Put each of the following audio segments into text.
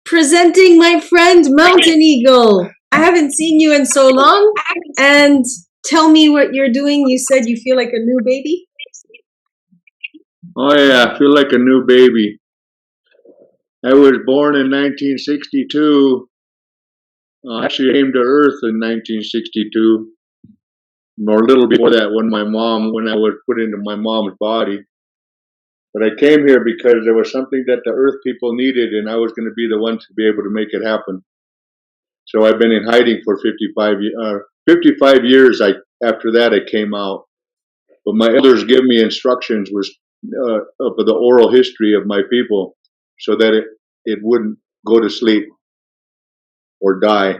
Presenting my friend Mountain Eagle. I haven't seen you in so long. And tell me what you're doing. You said you feel like a new baby? Oh yeah, I feel like a new baby. I was born in 1962. Actually came to Earth in 1962, or a little before that when I was put into my mom's body. But I came here because there was something that the Earth people needed, and I was going to be the one to be able to make it happen. So I've been in hiding for 55 years. After that, I came out. But my elders give me instructions of the oral history of my people, so that it wouldn't go to sleep or die.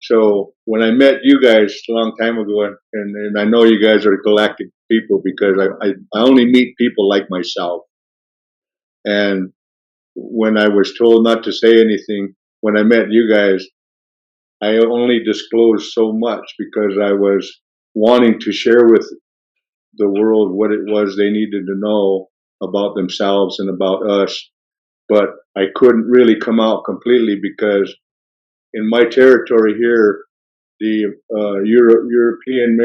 So when I met you guys a long time ago, and I know you guys are galactic people because I only meet people like myself. And when I was told not to say anything, when I met you guys, I only disclosed so much because I was wanting to share with the world what it was they needed to know about themselves and about us. But I couldn't really come out completely because in my territory here, the European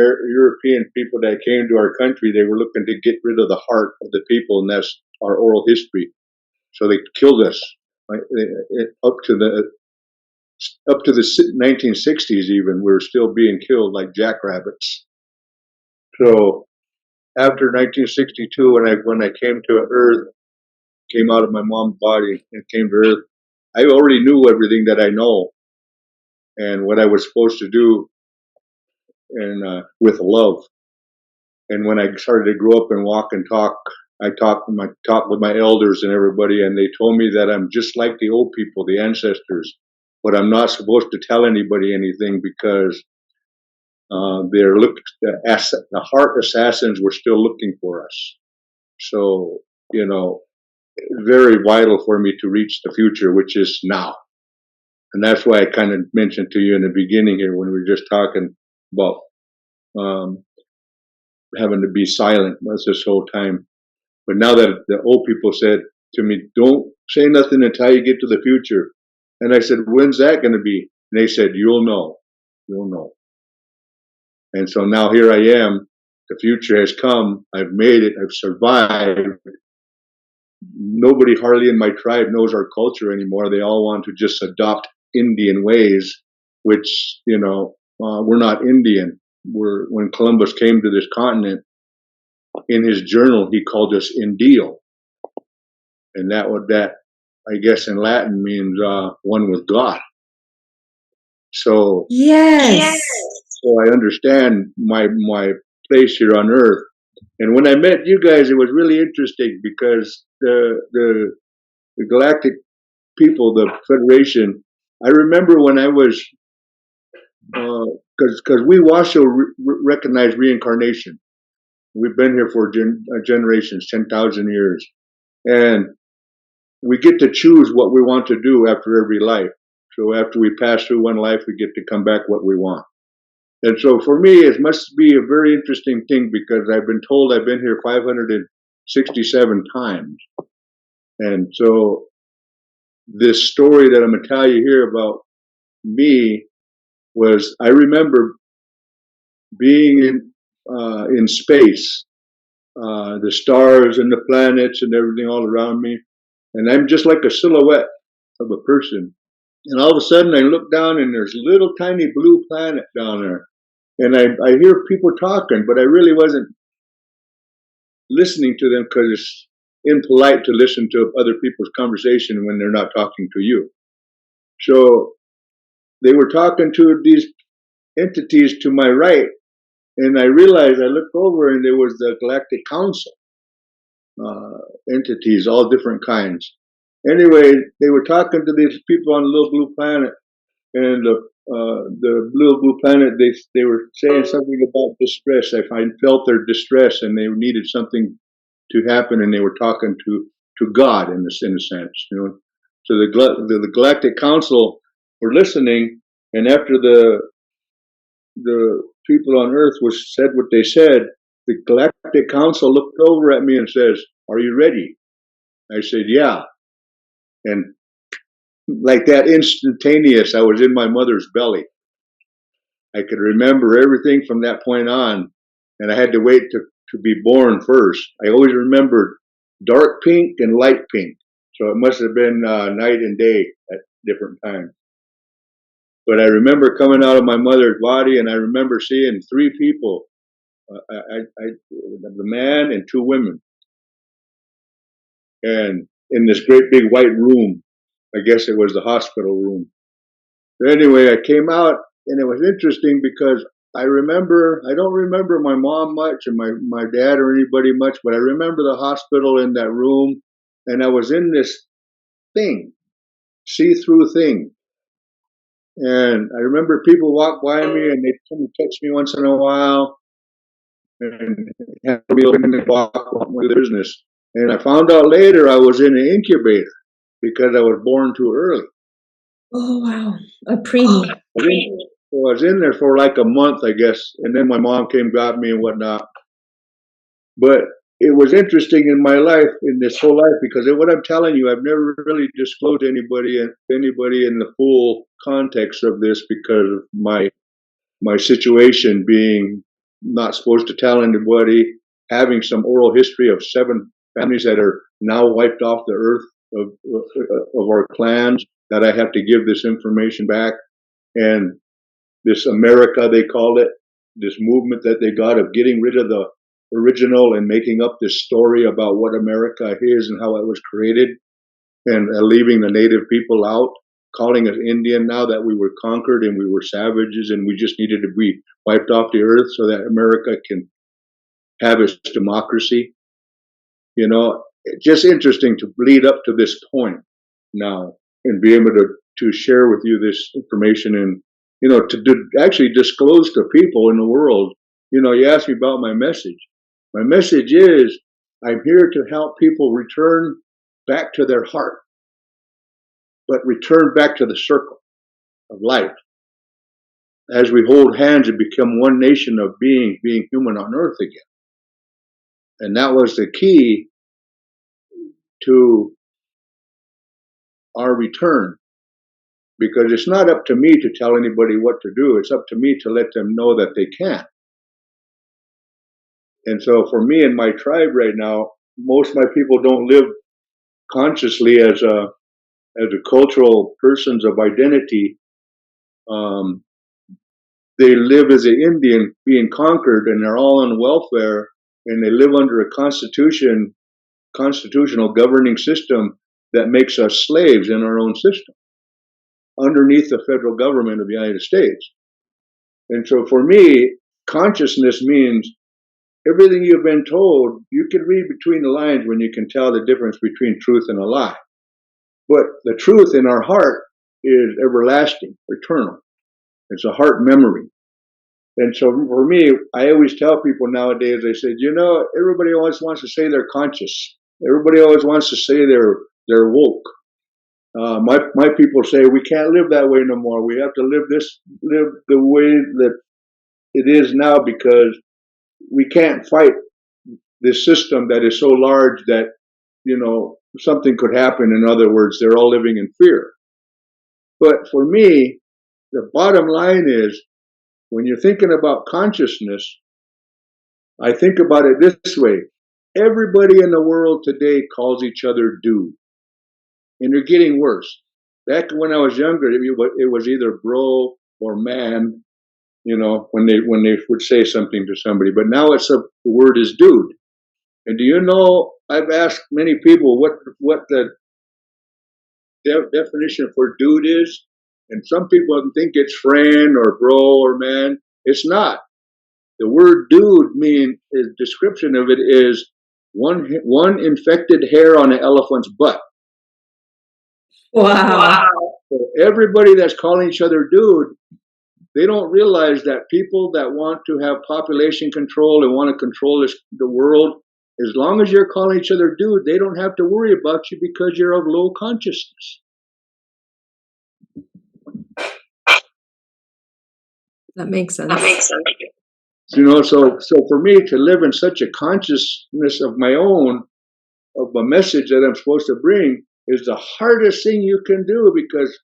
people that came to our country, they were looking to get rid of the heart of the people, and that's our oral history. So they killed us up to the 1960s. Even we were still being killed like jackrabbits. So after 1962, when I came to Earth, came out of my mom's body and came to Earth, I already knew everything that I know and what I was supposed to do, and with love. And when I started to grow up and walk and talk, I talked with my elders and everybody, and they told me that I'm just like the old people, the ancestors, but I'm not supposed to tell anybody anything because the heart assassins were still looking for us. So, very vital for me to reach the future, which is now. And that's why I kind of mentioned to you in the beginning here when we were just talking about having to be silent this whole time. But now that the old people said to me, don't say nothing until you get to the future. And I said, when's that going to be? And they said, you'll know. You'll know. And so now here I am. The future has come. I've made it. I've survived. Nobody hardly in my tribe knows our culture anymore. They all want to just adopt Indian ways, which, we're not Indian. When Columbus came to this continent, in his journal, he called us Indio. And that, I guess in Latin means one with God. So, yes. So I understand my place here on Earth. And when I met you guys, it was really interesting because the Galactic people, the Federation, I remember when I was, because we Washo recognize reincarnation. We've been here for generations, 10,000 years. And we get to choose what we want to do after every life. So after we pass through one life, we get to come back what we want. And so for me, it must be a very interesting thing because I've been told I've been here 567 times. And so this story that I'm going to tell you here about me was, I remember being in space, the stars and the planets and everything all around me. And I'm just like a silhouette of a person. And all of a sudden I look down and there's a little tiny blue planet down there. And I hear people talking, but I really wasn't listening to them because it's impolite to listen to other people's conversation when they're not talking to you. So they were talking to these entities to my right, and I realized, I looked over and there was the Galactic Council, entities, all different kinds. Anyway, they were talking to these people on the little blue planet, and the little blue planet, they were saying something about distress. I felt their distress, and they needed something to happen, and they were talking to God in a sense, So the Galactic Council were listening, and after the people on Earth said what they said, the Galactic Council looked over at me and says, "Are you ready?" I said, "Yeah." And like that instantaneous, I was in my mother's belly. I could remember everything from that point on, and I had to wait to be born first. I always remembered dark pink and light pink, so it must have been night and day at different times. But I remember coming out of my mother's body, and I remember seeing three people, the man and two women, and in this great big white room. I guess it was the hospital room. But anyway, I came out, and it was interesting because I don't remember my mom much and my dad or anybody much, but I remember the hospital in that room, and I was in this thing, see-through thing. And I remember people walk by me, and they'd come and touch me once in a while, and have to be open and walk with business. And I found out later I was in an incubator because I was born too early. Oh, wow. A preemie. I was in there for like a month, I guess, and then my mom came, got me and whatnot. But it was interesting in my life, in this whole life, because what I'm telling you, I've never really disclosed to anybody in the full context of this because of my situation being not supposed to tell anybody, having some oral history of 7 families that are now wiped off the earth of our clans, that I have to give this information back. And this America, they called it, this movement that they got of getting rid of the original and making up this story about what America is and how it was created, and leaving the native people out, calling us Indian now that we were conquered and we were savages and we just needed to be wiped off the earth so that America can have its democracy. You know, it's just interesting to lead up to this point now and be able to share with you this information and, you know, to actually disclose to people in the world. You know, you asked me about my message. My message is I'm here to help people return back to their heart, but return back to the circle of life as we hold hands and become one nation of being human on earth again. And that was the key to our return, because it's not up to me to tell anybody what to do. It's up to me to let them know that they can. And so for me and my tribe right now, most of my people don't live consciously as a cultural persons of identity. They live as an Indian being conquered, and they're all on welfare, and they live under a constitutional governing system that makes us slaves in our own system, underneath the federal government of the United States. And so for me, consciousness means everything you've been told, you can read between the lines when you can tell the difference between truth and a lie. But the truth in our heart is everlasting, eternal. It's a heart memory. And so for me, I always tell people nowadays, I said, you know, everybody always wants to say they're conscious. Everybody always wants to say they're woke. My people say we can't live that way no more. We have to live the way that it is now, because we can't fight this system that is so large that, you know, something could happen. In other words, they're all living in fear. But for me, the bottom line is, when you're thinking about consciousness, I think about it this way. Everybody in the world today calls each other dude. And they're getting worse. Back when I was younger, it was either bro or man, you know, when they would say something to somebody. But now the word is dude. And do you know, I've asked many people what the definition for dude is, and some people think it's friend or bro or man. It's not. The word dude the description of it is one infected hair on an elephant's butt. Wow. So everybody that's calling each other dude, they don't realize that people that want to have population control and want to control the world, as long as you're calling each other dude, they don't have to worry about you because you're of low consciousness. That makes sense. You know, so for me to live in such a consciousness of my own, of a message that I'm supposed to bring, is the hardest thing you can do, because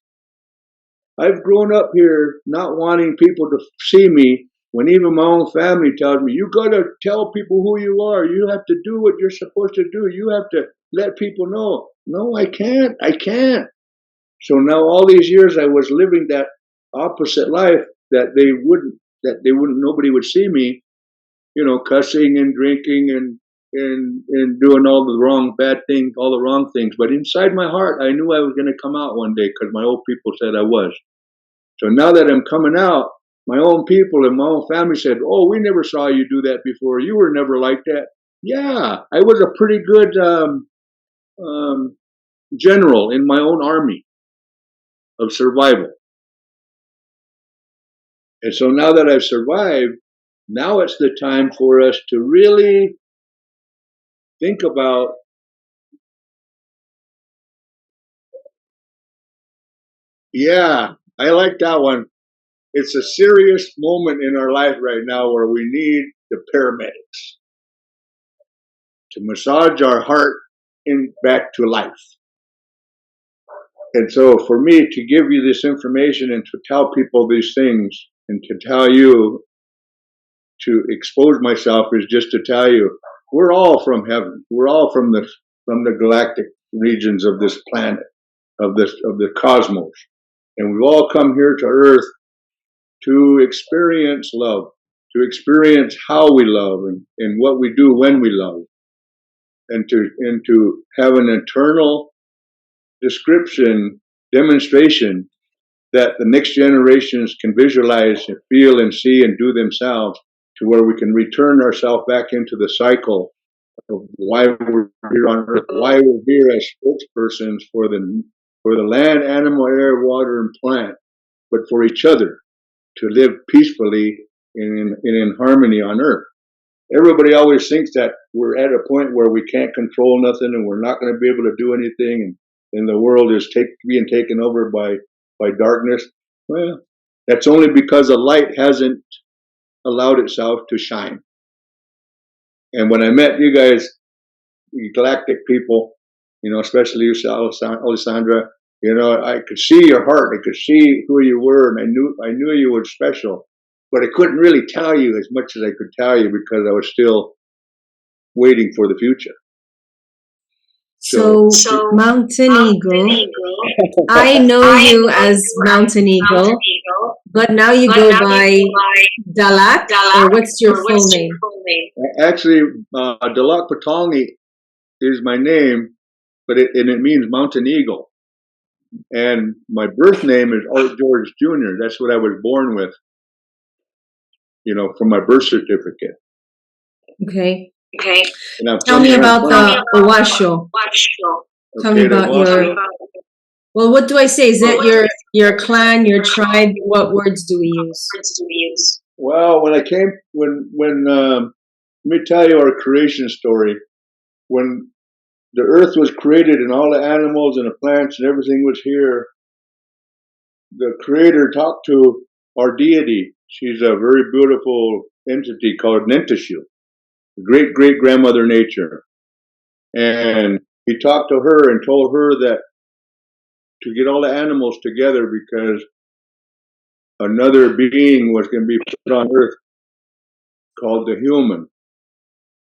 I've grown up here not wanting people to see me, when even my own family tells me, you got to tell people who you are. You have to do what you're supposed to do. You have to let people know. No, I can't. I can't. So now all these years I was living that opposite life, that nobody would see me, cussing and drinking and doing all the wrong bad things, all the wrong things. But inside my heart, I knew I was going to come out one day, because my old people said I was. So now that I'm coming out, my own people and my own family said, oh, we never saw you do that before. You were never like that. Yeah, I was a pretty good general in my own army of survival. And so now that I've survived, now it's the time for us to really think about, yeah, I like that one. It's a serious moment in our life right now where we need the paramedics to massage our heart back to life. And so for me to give you this information and to tell people these things and to tell you, to expose myself, is just to tell you, we're all from heaven. We're all from the galactic regions of this planet, of the cosmos. And we've all come here to Earth to experience love, to experience how we love and what we do when we love, and to have an eternal demonstration that the next generations can visualize and feel and see and do themselves, to where we can return ourselves back into the cycle of why we're here on Earth, why we're here as spokespersons for the land, animal, air, water, and plant, but for each other, to live peacefully in harmony on Earth. Everybody always thinks that we're at a point where we can't control nothing and we're not going to be able to do anything, and the world is being taken over by darkness. Well, that's only because the light hasn't allowed itself to shine. And when I met you guys, you galactic people, especially you, Alessandra, I could see your heart. I could see who you were, and I knew you were special. But I couldn't really tell you as much as I could tell you, because I was still waiting for the future. So Mountain Eagle, I know you as Mountain Eagle, but now you go by Dalak, or what's your full name? Actually, Dalak Patalni is my name, but it means Mountain Eagle. And my birth name is Art George Jr. That's what I was born with, from my birth certificate. Okay. And Tell me about the Washo. Tell me about your. Well, what do I say? Is that your clan, your tribe? What words do we use? Well, let me tell you our creation story. When the earth was created and all the animals and the plants and everything was here, the creator talked to our deity. She's a very beautiful entity called Nenteshu, great grandmother nature. And he talked to her and told her that to get all the animals together, because another being was going to be put on earth called the human.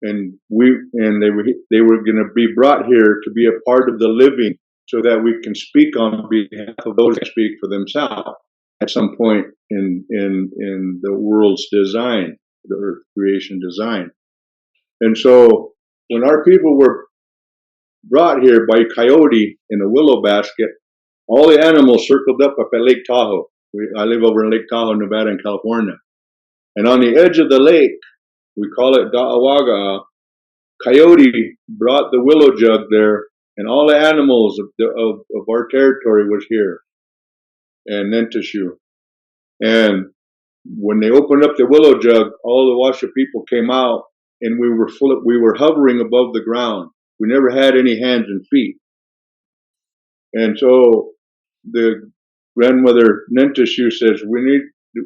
And they were going to be brought here to be a part of the living, so that we can speak on behalf of those that speak for themselves at some point in the world's design, the earth creation design. And so when our people were brought here by Coyote in a willow basket, all the animals circled up at Lake Tahoe. I live over in Lake Tahoe, Nevada, in California. And on the edge of the lake, we call it Da'awaga, Coyote brought the willow jug there, and all the animals of our territory was here, and Nenteshu. And when they opened up the willow jug, all the Washo people came out, and we were hovering above the ground. We never had any hands and feet. And so the grandmother Nenteshu says, we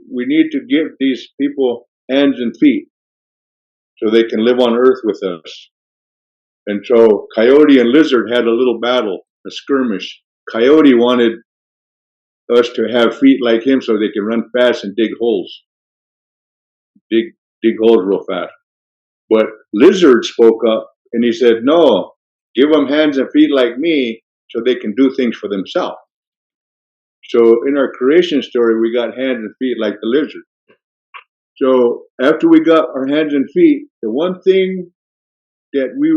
need to give these people hands and feet so they can live on earth with us. And so Coyote and Lizard had a little battle, a skirmish. Coyote wanted us to have feet like him so they can run fast and dig holes. Dig holes real fast. But Lizard spoke up and he said, no, give them hands and feet like me so they can do things for themselves. So in our creation story, we got hands and feet like the lizard. So after we got our hands and feet, the one thing that we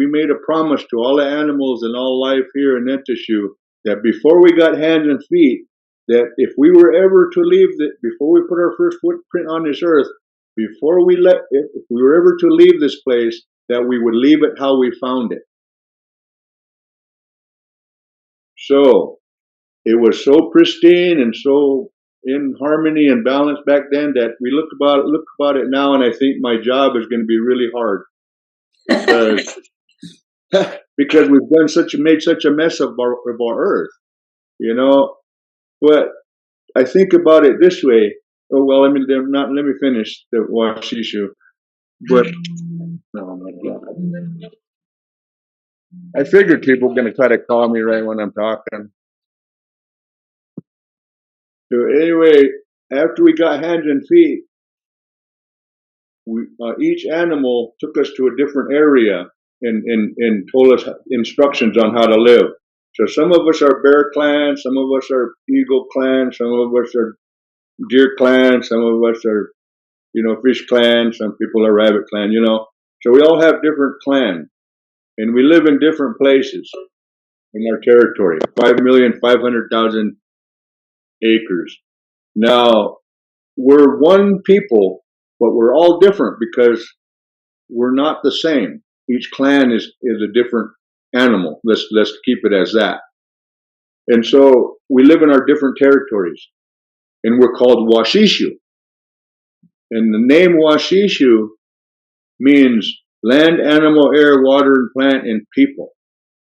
made a promise to all the animals and all life here in Nenteshu that before we got hands and feet, that if we were ever to leave before we put our first footprint on this earth, if we were ever to leave this place, that we would leave it how we found it. So it was so pristine and so in harmony and balance back then that we look about it now, and I think my job is going to be really hard because we've made such a mess of our earth, you know. But I think about it this way. Oh well, let me finish the Washishu. But oh my God, I figured people were going to try to call me right when I'm talking. So anyway, after we got hands and feet, each animal took us to a different area and told us instructions on how to live. So some of us are bear clan, some of us are eagle clan, some of us are deer clan, some of us are, fish clan, some people are rabbit clan, So we all have different clans, and we live in different places in our territory, 5,500,000 acres. Now, we're one people, but we're all different because we're not the same. Each clan is a different animal. Let's keep it as that. And so we live in our different territories, and we're called Washishu. And the name Washishu means land, animal, air, water, and plant, and people.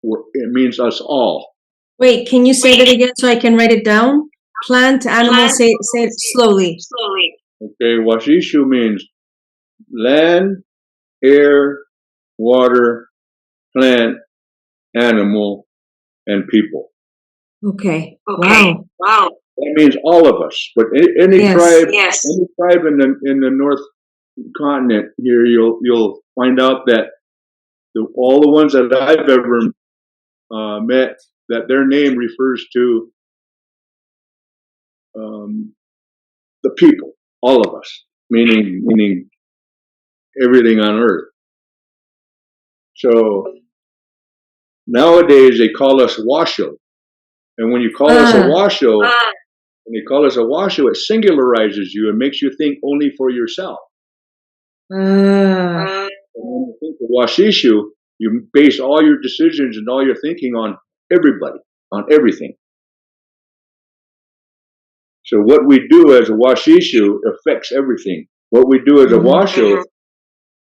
It means us all. Wait, can you say that again so I can write it down? Plant, animal, say it slowly. Okay, Washishu means land, air, water, plant, animal, and people. Okay. Wow. That means all of us. But any tribe in the North Continent here, you'll find out that all the ones that I've ever met, that their name refers to the people, all of us, meaning everything on earth. So nowadays they call us Washo, and when you call us a Washo, it singularizes you and makes you think only for yourself. And when you think of Washishu, you base all your decisions and all your thinking on everybody, on everything. So what we do as a Washishu affects everything. What we do as a Washo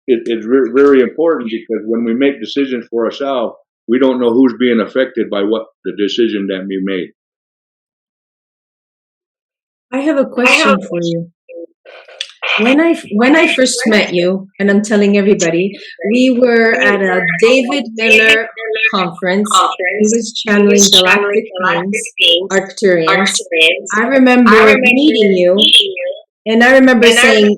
is very important, because when we make decisions for ourselves, we don't know who's being affected by what the decision that we made. I have a question for you. When I first met you, and I'm telling everybody, we were at a David Miller conference. He was channeling galactic beings, Arcturians. I remember meeting you, and I remember saying,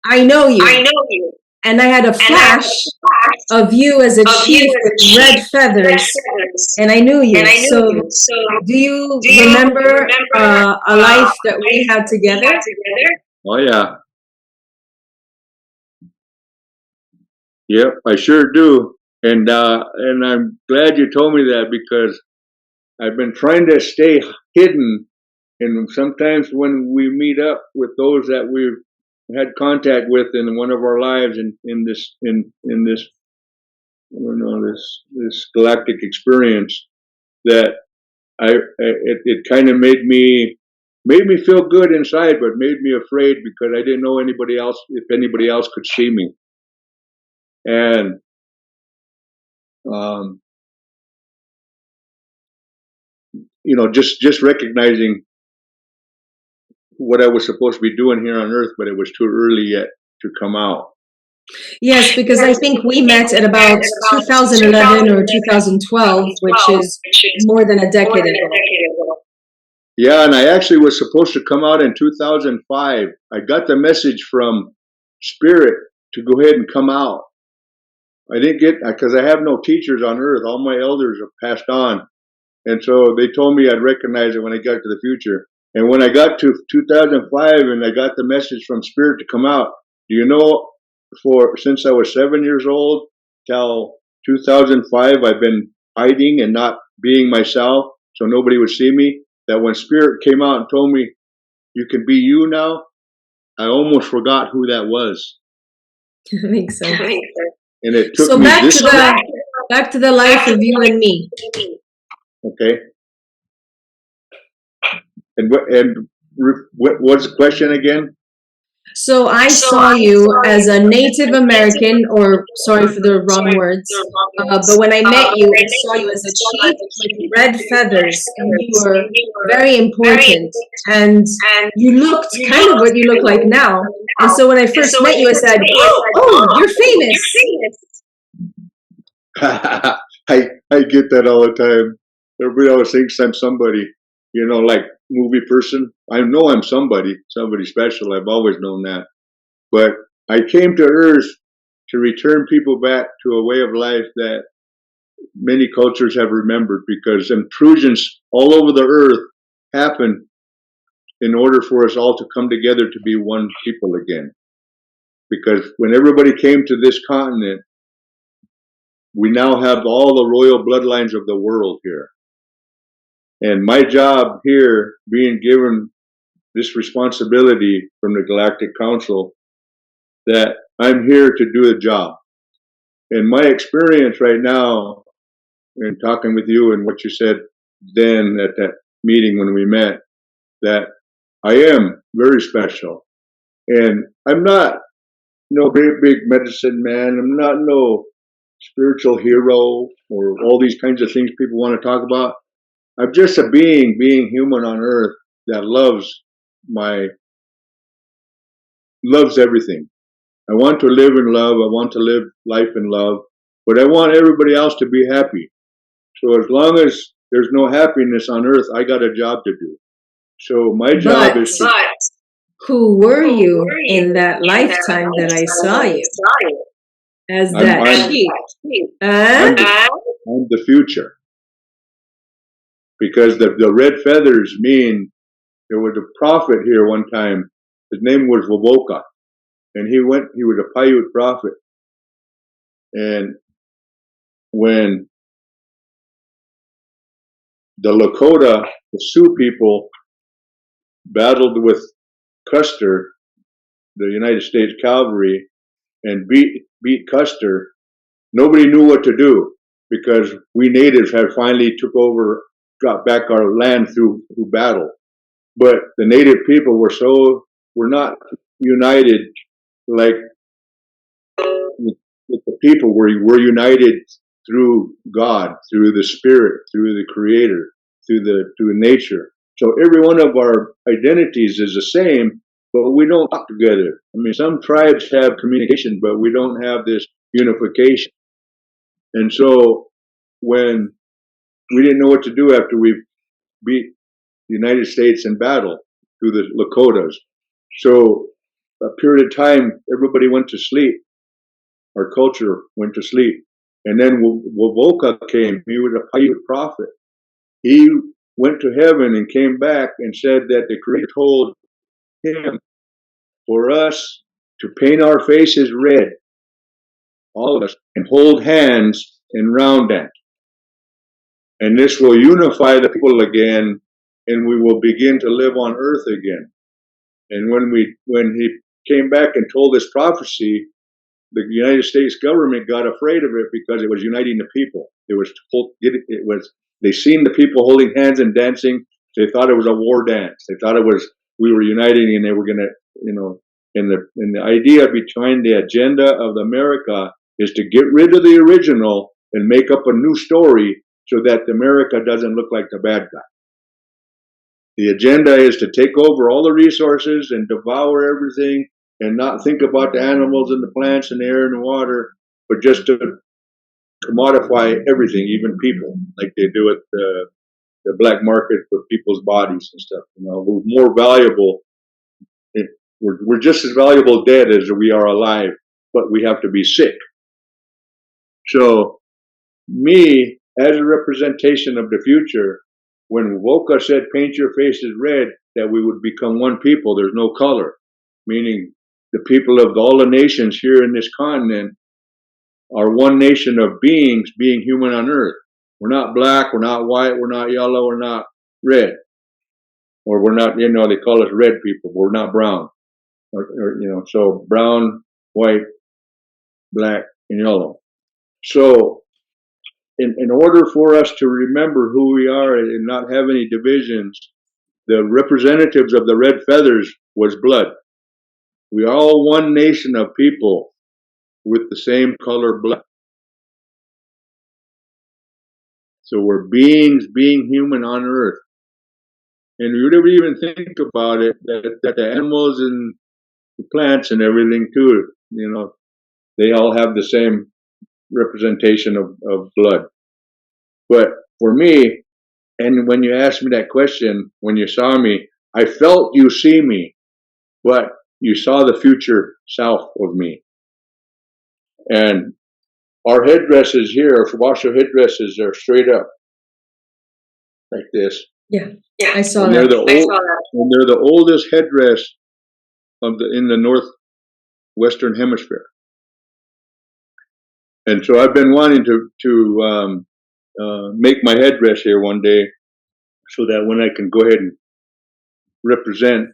I know you. And I had a flash of you as a chief with red feathers, and I knew you. So do you remember a life that we had together? Oh, yeah. Yep, I sure do. And I'm glad you told me that, because I've been trying to stay hidden. And sometimes when we meet up with those that we've had contact with in one of our lives in this galactic experience, that it kind of made me feel good inside, but made me afraid, because I didn't know if anybody else could see me. And just recognizing what I was supposed to be doing here on Earth, but it was too early yet to come out. Yes, because I think we met at about 2011 or 2012, which is more than a decade ago. Yeah, and I actually was supposed to come out in 2005. I got the message from Spirit to go ahead and come out. I didn't get, because I have no teachers on earth. All my elders have passed on. And so they told me I'd recognize it when I got to the future. And when I got to 2005 and I got the message from Spirit to come out, do you know, since I was 7 years old till 2005, I've been hiding and not being myself so nobody would see me. That when Spirit came out and told me, you can be you now, I almost forgot who that was. Makes sense. And it took so me back to the life of you and me. Okay. And what's the question again? So I saw you as a Native American, or sorry for the wrong words, but when I met you, I saw you as a chief with red feathers, and you were very important, and you looked kind of what you look like now. And so when I first met you, I said, "Oh, you're famous." I get that all the time. Everybody always thinks I'm somebody, you know, like movie person. I know I'm somebody special. I've always known that. But I came to Earth to return people back to a way of life that many cultures have remembered, because intrusions all over the Earth happen in order for us all to come together to be one people again. Because when everybody came to this continent, we now have all the royal bloodlines of the world here. And my job here, being given this responsibility from the Galactic Council, that I'm here to do a job. And my experience right now, in talking with you and what you said then at that meeting when we met, that I am very special. And I'm not no great big medicine man. I'm not no spiritual hero or all these kinds of things people want to talk about. I'm just a being human on earth that loves everything. I want to live in love. I want to live life in love, but I want everybody else to be happy. So as long as there's no happiness on earth, I got a job to do. So my job is to... Who were you in that lifetime that I saw you? As that sheep. I'm the future. Because the red feathers mean, there was a prophet here one time. His name was Wovoka. And he was a Paiute prophet. And when the Lakota, the Sioux people, battled with Custer, the United States Cavalry, and beat Custer, nobody knew what to do, because we natives had finally got back our land through battle. But the native people were not united like with the people. We're united through God, through the Spirit, through the Creator, through nature. So every one of our identities is the same, but we don't talk together. I mean, some tribes have communication, but we don't have this unification. And so when we didn't know what to do after we beat the United States in battle through the Lakotas, so a period of time, everybody went to sleep. Our culture went to sleep. And then Wovoka came. He was a Paiute prophet. He went to heaven and came back and said that the Creator told him for us to paint our faces red, all of us, and hold hands in round dance. And this will unify the people again, and we will begin to live on earth again. And when he came back and told this prophecy, the United States government got afraid of it because it was uniting the people. They seen the people holding hands and dancing. They thought it was a war dance. They thought we were uniting, and they were gonna, and the idea behind the agenda of America is to get rid of the original and make up a new story so that America doesn't look like the bad guy. The agenda is to take over all the resources and devour everything and not think about the animals and the plants and the air and the water, but just to commodify everything, even people, like they do at the black market for people's bodies and stuff. You know, we're more valuable. We're just as valuable dead as we are alive, but we have to be sick. So, me, as a representation of the future, when Woka said, paint your faces red, that we would become one people, there's no color, meaning the people of all the nations here in this continent are one nation of beings being human on earth. We're not black, we're not white, we're not yellow, we're not red. Or we're not, you know, they call us red people, we're not brown. Or, you know, so brown, white, black, and yellow. So, in order for us to remember who we are and not have any divisions, the representatives of the red feathers was blood. We are all one nation of people with the same color blood. So we're beings being human on earth. And you never even think about it, that the animals and the plants and everything too, you know, they all have the same representation of blood. But for me, and when you asked me that question, when you saw me, I felt you see me, but you saw the future self of me. And our headdresses here, our Washo headdresses, are straight up, like this. Yeah, I saw and that. And they're the oldest headdress in the northwestern hemisphere. And so I've been wanting to make my headdress here one day, so that when I can go ahead and represent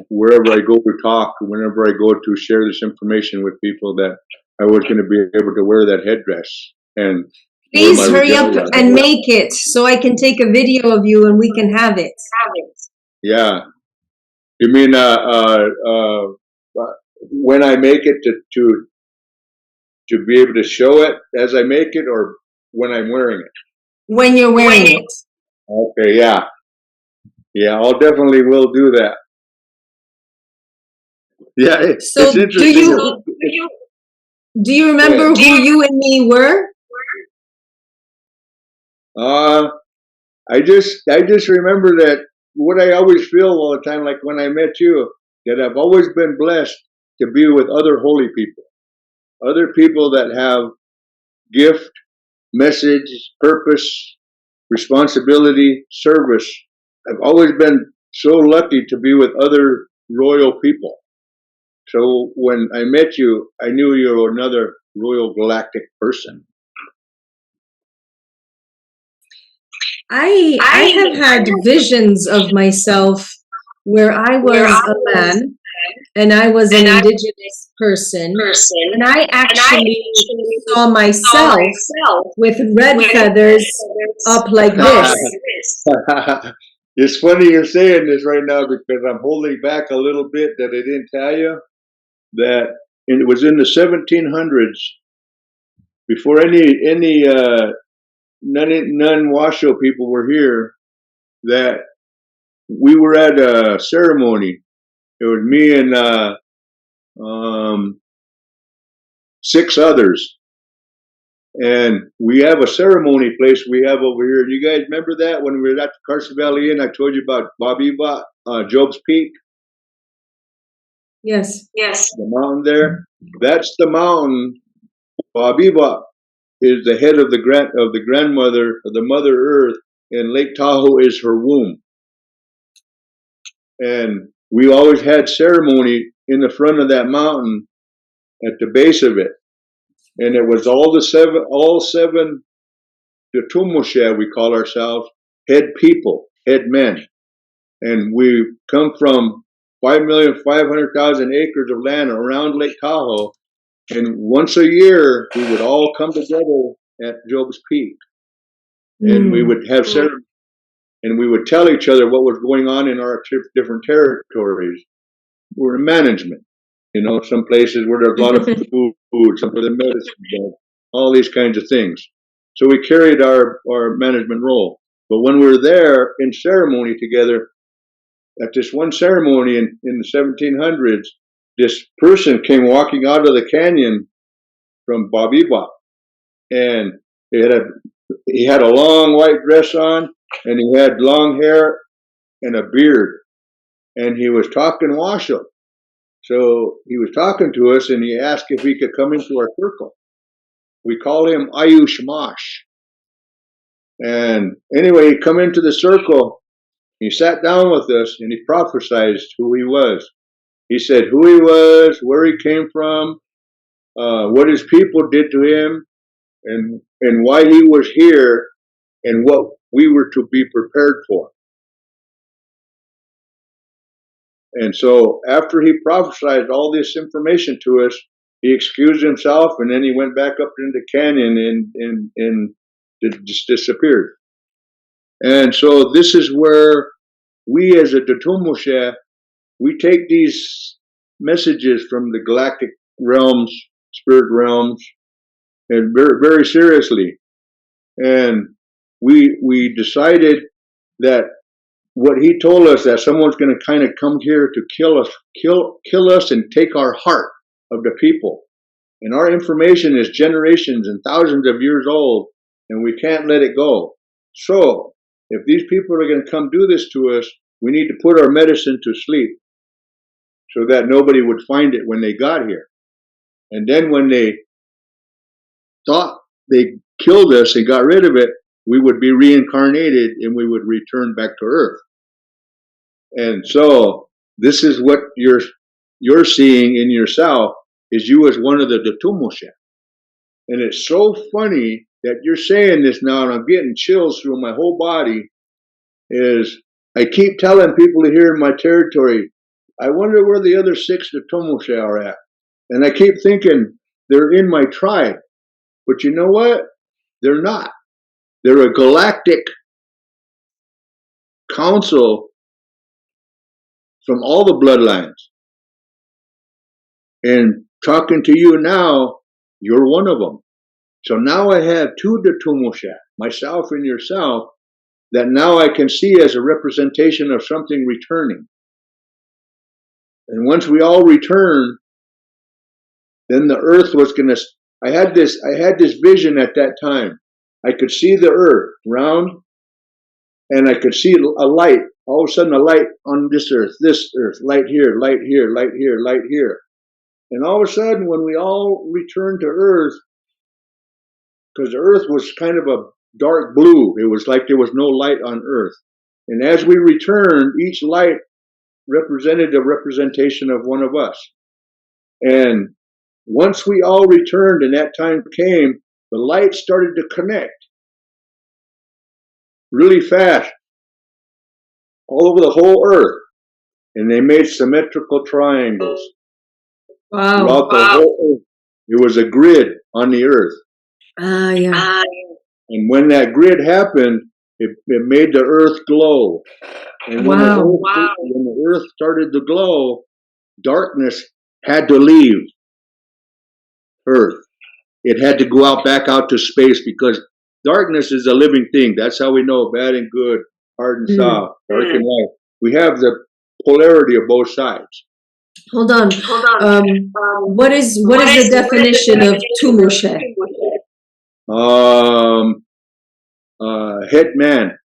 wherever I go to talk, whenever I go to share this information with people, that I was going to be able to wear that headdress. And please hurry up and make it so I can take a video of you and we can have it. Yeah. You mean when I make it to be able to show it as I make it, or when I'm wearing it? When you're wearing it. Okay, yeah. Yeah, I'll definitely will do that. Yeah, so it's interesting. Do you remember who you and me were? I just remember that what I always feel all the time, like when I met you, that I've always been blessed to be with other holy people, other people that have gift, message, purpose, responsibility, service. I've always been so lucky to be with other royal people. So when I met you, I knew you were another royal galactic person. I have had visions of myself where I was a man and I was an indigenous person, and I actually saw myself with red feathers up like this. It's funny you're saying this right now, because I'm holding back a little bit that I didn't tell you, that it was in the 1700s, before any non-Washo people were here, that we were at a ceremony. It was me and 6 others, and we have a ceremony place we have over here. You guys remember that when we were at the Carson Valley Inn? I told you about Babiba, Job's Peak. Yes. The mountain there. That's the mountain. Babiba is the head of the grandmother of the Mother Earth, and Lake Tahoe is her womb. And we always had ceremony in the front of that mountain, at the base of it, and it was all seven, the Tumoshe, we call ourselves, head people, head men, and we come from 5,500,000 acres of land around Lake Tahoe. And once a year, we would all come together at Job's Peak, and we would have ceremony, and we would tell each other what was going on in our different territories. We're in management, you know, some places where there's a lot of food, some of the medicine, all these kinds of things. So we carried our management role. But when we were there in ceremony together, at this one ceremony in the 1700s, this person came walking out of the canyon from Babiba, and he had a long white dress on, and he had long hair and a beard, and he was talking Washo. So he was talking to us, and he asked if we could come into our circle. We call him Ayush Mash. And anyway, he come into the circle, he sat down with us, and he prophesied who he was. He said who he was, where he came from, what his people did to him, and why he was here, and what we were to be prepared for. And so after he prophesied all this information to us, he excused himself, and then he went back up in the canyon and just disappeared. And so this is where we as a Datumusha, we take these messages from the galactic realms, spirit realms, and very, very seriously. And we decided that what he told us, that someone's going to kind of come here to kill us and take our heart of the people. And our information is generations and thousands of years old, and we can't let it go. So if these people are going to come do this to us, we need to put our medicine to sleep so that nobody would find it when they got here. And then when they thought they killed us and got rid of it, we would be reincarnated and we would return back to Earth. And so this is what you're seeing in yourself, is you as one of the Datumusha. And it's so funny that you're saying this now, and I'm getting chills through my whole body, is I keep telling people here in my territory, I wonder where the other 6 Datumusha are at. And I keep thinking they're in my tribe. But you know what? They're not. They're a galactic council from all the bloodlines. And talking to you now, you're one of them. So now I have 2 Datumusha, myself and yourself, that now I can see as a representation of something returning. And once we all return, then the earth was going to, I had this vision at that time. I could see the earth round, and I could see a light, all of a sudden a light on this earth, light here, light here, light here, light here. And all of a sudden when we all returned to earth, because the earth was kind of a dark blue, it was like there was no light on earth. And as we returned, each light represented a representation of one of us. And once we all returned and that time came, the light started to connect really fast all over the whole earth. And they made symmetrical triangles. Wow. Throughout the whole earth. It was a grid on the earth. Yeah. And when that grid happened, it made the earth glow. And when the earth started to glow, darkness had to leave Earth. It had to go out back out to space, because darkness is a living thing. That's how we know bad and good, hard and soft, dark and light. We have the polarity of both sides. Hold on. What is the definition of Tumusha? Head man,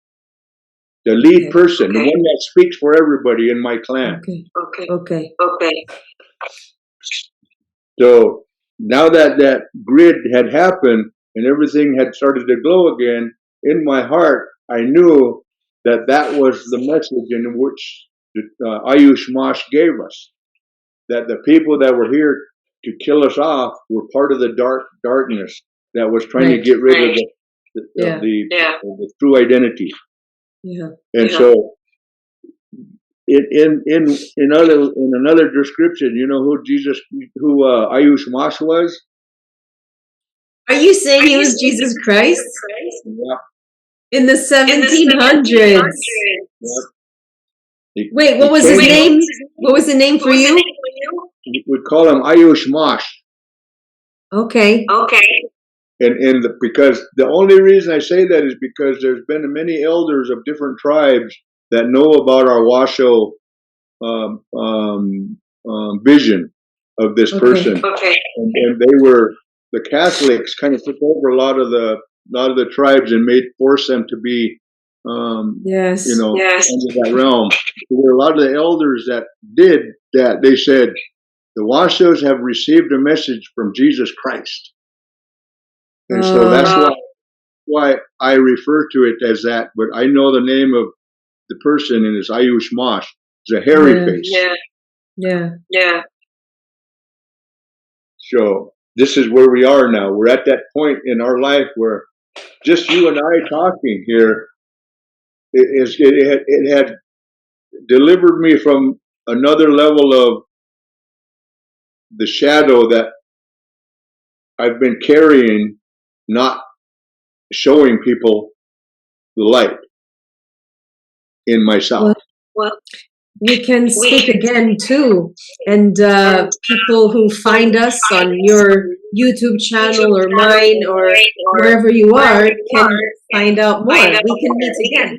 the lead person, the one that speaks for everybody in my clan. Okay. So now that grid had happened and everything had started to glow again, in my heart, I knew that was the message in which Ayush Mash gave us. That the people that were here to kill us off were part of the darkness that was trying to get rid of the true identity. Yeah. And so in another description, you know who Ayush Mash was? Are you saying he was Jesus Christ? Yeah. In the 1700s. Yeah. Wait, what was his name? What was the name for you? We call him Ayush Mash. Okay. And because the only reason I say that is because there's been many elders of different tribes that know about our Washo vision of this person. Okay. And they were, the Catholics kind of took over a lot of the tribes and forced them to be, yes, you know, under that realm. There were a lot of the elders that did that. They said, the Washos have received a message from Jesus Christ. And so that's why I refer to it as that, but I know the name of the person, and it's Ayush Mosh. It's a hairy face. Yeah. So this is where we are now. We're at that point in our life where just you and I talking here, it had delivered me from another level of the shadow that I've been carrying, not showing people the light in myself. Well, we can speak again too, and people who find us on your YouTube channel or mine or wherever you are can find out more. We can meet again.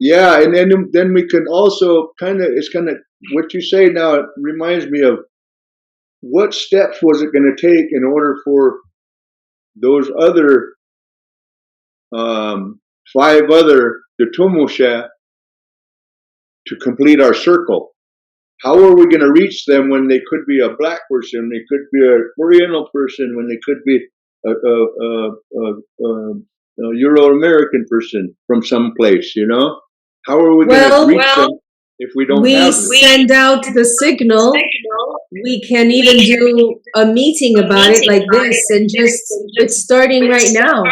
Yeah, and then we can also it's kind of what you say now. It reminds me of what steps was it going to take in order for those other 5 other Tumusha to complete our circle. How are we going to reach them when they could be a black person, they could be an Oriental person, when they could be a Euro-American person from some place, you know? How are we going to reach them if we don't have them? We send out the signal. We can even do a meeting about it like this, and it's starting right now.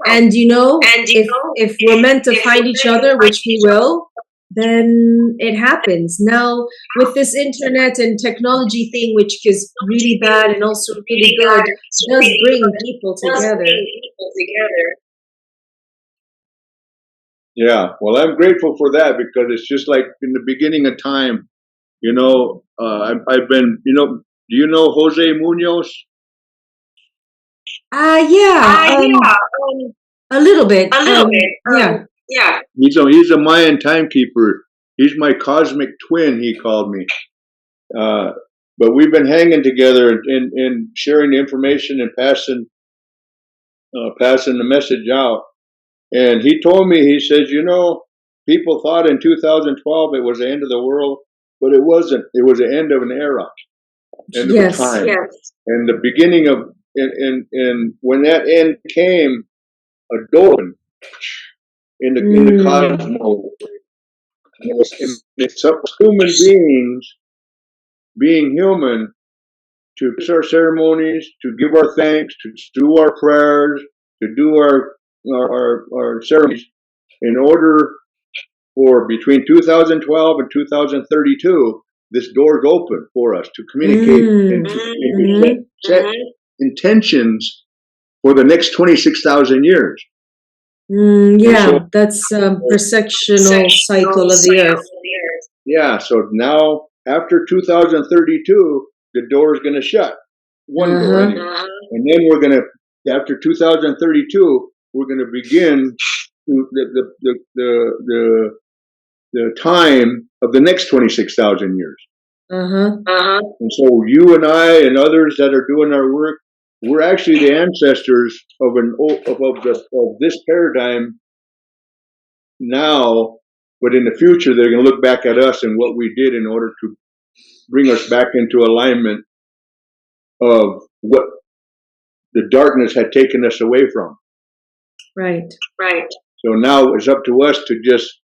And you know, if we're meant to find each other, which we will, then it happens. Now, with this internet and technology thing, which is really bad and also really good, does bring people together. Yeah, well, I'm grateful for that, because it's just like in the beginning of time, you know, I've been, you know, do you know Jose Munoz? Yeah, a little bit. Yeah. He's a Mayan timekeeper. He's my cosmic twin, he called me. But we've been hanging together and sharing the information and passing the message out. And he told me, he says, you know, people thought in 2012 it was the end of the world, but it wasn't. It was the end of an era, end of a time. And the beginning of, and when that end came, a door in the cosmos. It's up to human beings, being human, to fix our ceremonies, to give our thanks, to do our prayers, to do our ceremonies, in order for between 2012 and 2032, this door is open for us to communicate and to set intentions for the next 26,000 years. So, that's per-sectional cycle of the earth. Yeah, so now after 2032, the door is going to shut. One door, anyway. And then we're going to, after 2032, we're going to begin the time of the next 26,000 years. And so you and I and others that are doing our work, we're actually the ancestors of this paradigm now, but in the future they're going to look back at us and what we did in order to bring us back into alignment of what the darkness had taken us away from. Right. So now it's up to us to just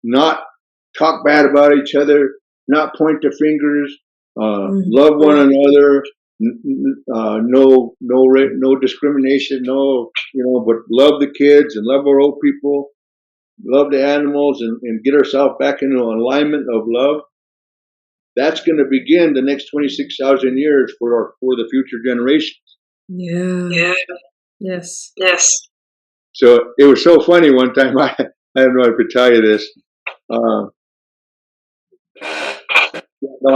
not talk bad about each other, not point the fingers, love one another. No discrimination, but love the kids and love our old people, love the animals, and get ourselves back into alignment of love. That's going to begin the next 26,000 years for the future generations. Yeah. Yes. So it was so funny one time. I don't know if I could tell you this. No,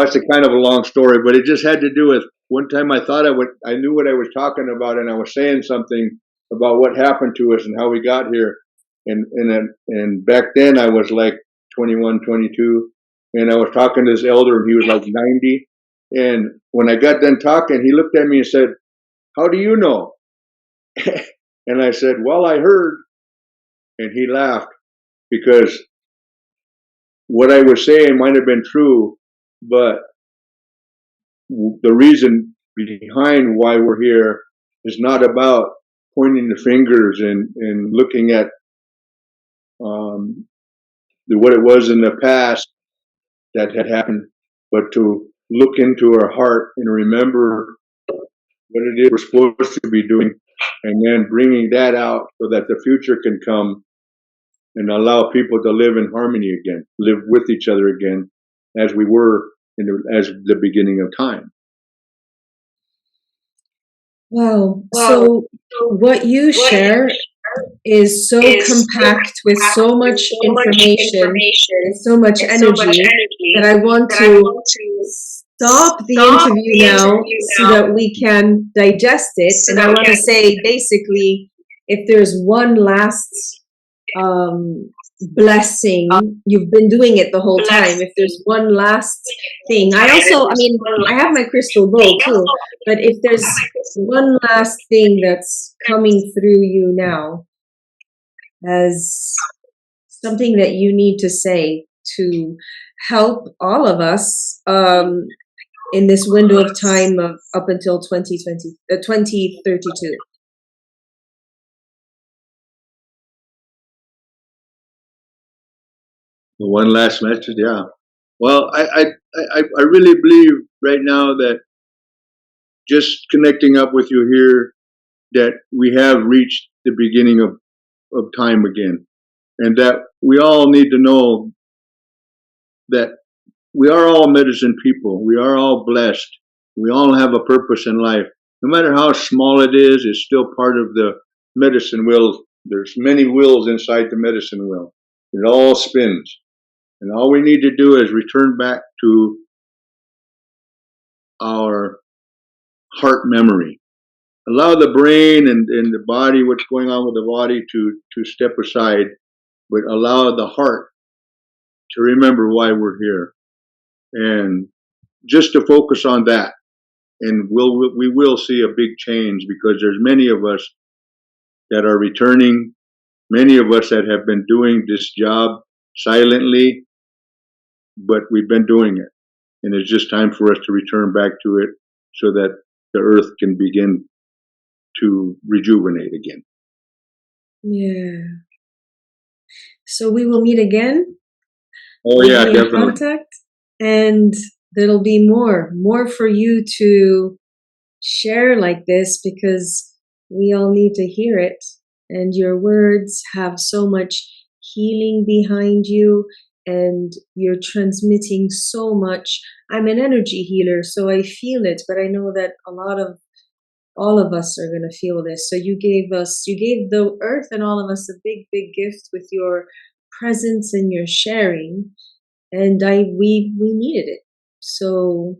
it's a kind of a long story, but it just had to do with one time I thought I knew what I was talking about, and I was saying something about what happened to us and how we got here. And back then I was like 21, 22, and I was talking to this elder, and he was like 90. And when I got done talking, he looked at me and said, "How do you know?" And I said, "Well, I heard." And he laughed, because what I was saying might have been true, but the reason behind why we're here is not about pointing the fingers and looking at what it was in the past that had happened, but to look into our heart and remember what it is we're supposed to be doing, and then bringing that out so that the future can come and allow people to live in harmony again, live with each other again, as we were as the beginning of time. Wow. So what you share is so compact with so much information and so much energy that I want to stop the interview now so that we can digest it. And I want to say, basically, if there's one last blessing, you've been doing it the whole time. If there's one last thing, I have my crystal ball too, but if there's one last thing that's coming through you now as something that you need to say to help all of us in this window of time of up until 2032. One last message, yeah. Well, I really believe right now that just connecting up with you here, that we have reached the beginning of time again, and that we all need to know that we are all medicine people. We are all blessed. We all have a purpose in life. No matter how small it is, it's still part of the medicine wheel. There's many wheels inside the medicine wheel. It all spins. And all we need to do is return back to our heart memory. Allow the brain and the body, what's going on with the body, to step aside, but allow the heart to remember why we're here. And just to focus on that. And we will see a big change, because there's many of us that are returning, many of us that have been doing this job silently, but we've been doing it. And it's just time for us to return back to it so that the earth can begin to rejuvenate again. Yeah. So we will meet again. Oh, yeah, definitely. Contact, and there'll be more for you to share like this, because we all need to hear it. And your words have so much healing behind you, and you're transmitting so much. I'm an energy healer, so I feel it, but I know that all of us are going to feel this. So you gave the earth and all of us a big, big gift with your presence and your sharing. And we needed it. So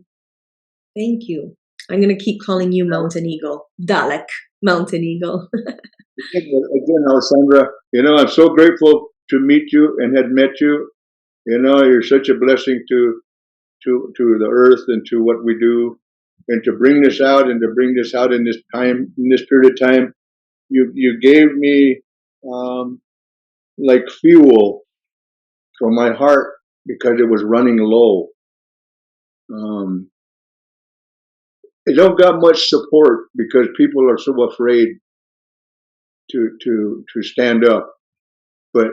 thank you. I'm going to keep calling you Mountain Eagle. Dalek, Mountain Eagle. Again, Alessandra, I'm so grateful to meet you and had met you. You're such a blessing to the earth and to what we do, and to bring this out in this time, in this period of time. You gave me like fuel for my heart, because it was running low. It don't got much support, because people are so afraid to stand up. But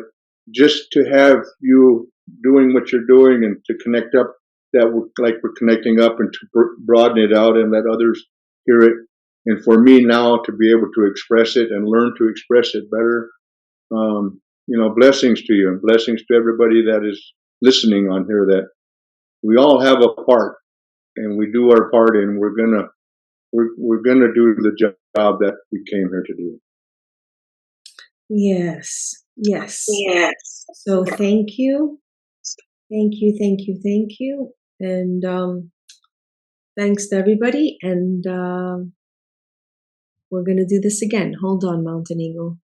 just to have you doing what you're doing, and to connect up, that we're connecting up, and to broaden it out and let others hear it, and for me now to be able to express it and learn to express it better. Blessings to you, and blessings to everybody that is listening on here, that we all have a part, and we do our part, and we're gonna do the job that we came here to do. Yes. So thank you. And thanks to everybody. And we're going to do this again. Hold on, Mountain Eagle.